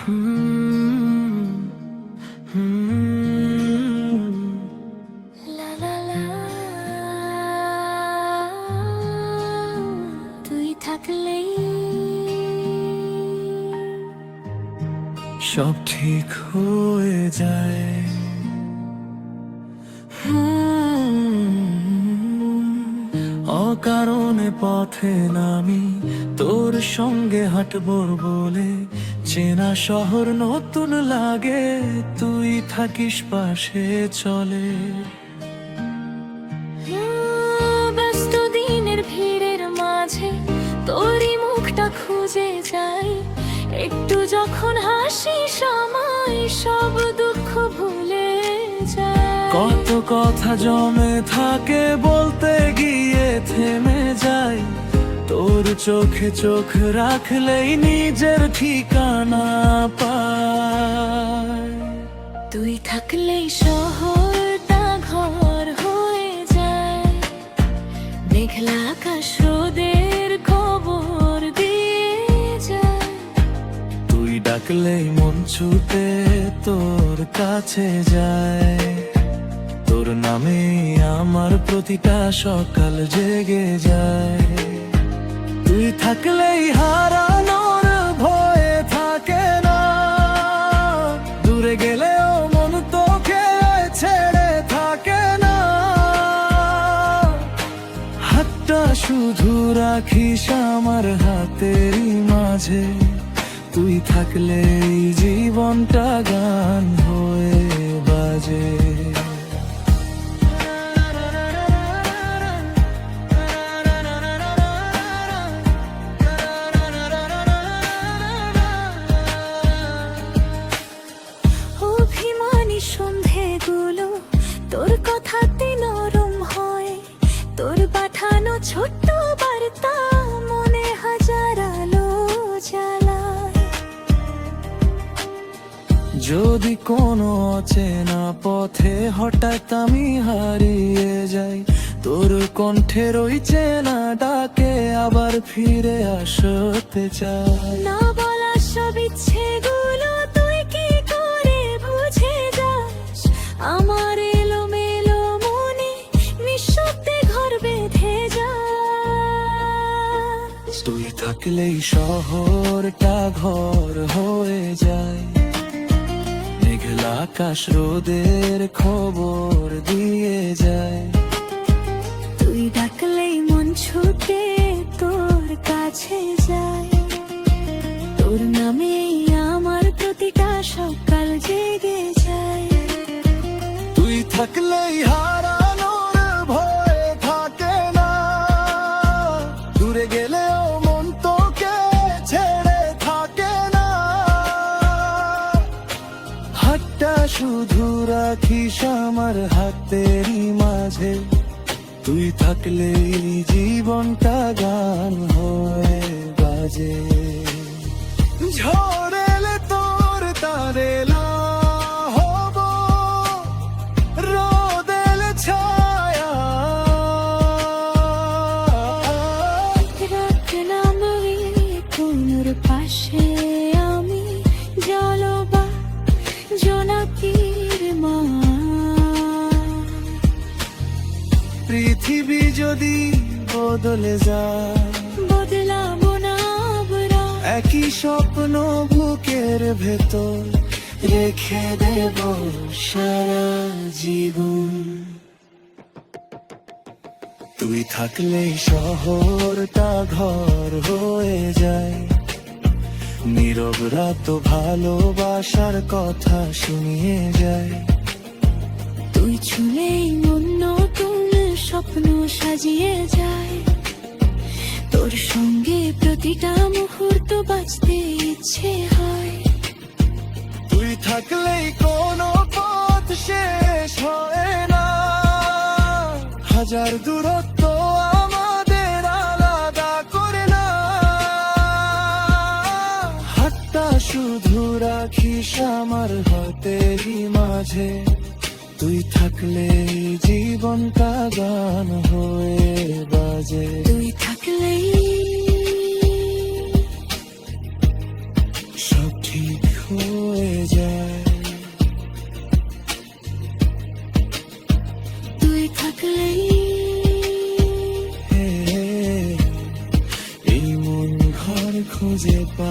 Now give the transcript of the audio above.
হুম, হুম। লা লা লা, তুই থাকলেই সব ঠিক হয়ে যায়। অকারণে পথে নামি তোর সঙ্গে হাঁটবো বলে, চেনা শহর নতুন লাগে, তুই থাকিস পাশে চলে। ব্যস্ত দিনের ভিড়ের মাঝে তোরই মুখটা খুঁজে যাই, একটু যখন হাসি সময় সব দুঃখ ভুলে যায়। কত কথা জমে থাকে বলতে গিয়ে থেমে যাই, তোর চোখে চোখ রাখলেই নিজের ঠিকানা পায়। তুই থাকলেই শহরটা ঘর হয়ে যায়, মেঘলা আকাশ রোদের খবর দিয়ে যায়। তুই ডাকলেই মন ছুটে তোর কাছে যায়, তোর নামে আমার প্রতিটা সকাল জেগে যায়। তুই থাকলেই হারানোর ভয়ে থাকে না, দূরে গেলেও মন তোকে ছেড়ে থাকে না। হাতটা শুধু রাখিস আমার হাতেরই মাঝে, তুই থাকলেই জীবনটা গান হয়ে বাজে। অভিমানী সন্ধেগুলো তোর কথাতে নরম হয়, তোর পাঠানো ছোট্ট বার্তা মনে হাজার আলো জ্বালায়। যদি কোনো অচেনা পথে হঠাৎ আমি হারিয়ে যাই, তোর কণ্ঠের ওই চেনা ডাকে আবার ফিরে আসতে চাই। না বলা সব ইচ্ছেগুলো তুই কি করে বুঝে যাস, আমার এলোমেলো মনে নিঃশব্দে ঘর বেঁধে যাস। তুই থাকলেই শহরটা ঘর হয়ে যায়, মেঘলা আকাশ রোদের খবর দিয়ে যায়। তুই ডাকলেই মন ছুটে তোর কাছে যায়, তোর নামেই আমার প্রতিটা সকাল জেগে যায়। তুই থাকলেই হারানোর ভয় থাকে না, দূরে গেলেও মন তোকে ছেড়ে থাকে না। হাতটা শুধু রাখিস আমার হাতেরই মাঝে, তুই থাকলেই জীবনটা গান হয়ে বাজে। ঝড় এলে তোর তারে হব, রোদ এলে ছায়া। রাত নামবে কোনর পাশে আমি জলবা জোনাকির মা। পৃথিবী যদি বদলে যায়, বদলাবো না আমরা, একই স্বপ্ন বুকের ভেতর রেখে দেব সারা জীবন। তুই থাকলেই শহরটা ঘর হয়ে যায়, নীরব রাত ভালোবাসার কথা শুনিয়ে যায়। তুই ছুলেই মন নতুন স্বপ্ন সাজিয়ে যায়, তোর সঙ্গে প্রতিটা মুহূর্ত বাঁচতে ইচ্ছে হয়। তুই থাকলেই কোনো পথ শেষ হয় না, হাজার দূরত্ব আমাদের আলাদা করে না। হাতটা শুধু রাখিস আমার হাতেরই মাঝে, তুই থাকলেই জীবনটা গান হয়ে বাজে। তুই থাকলেই সব ঠিক হয়ে যায়। তুই থাকলেই এই মন ঘর খুঁজে পায়।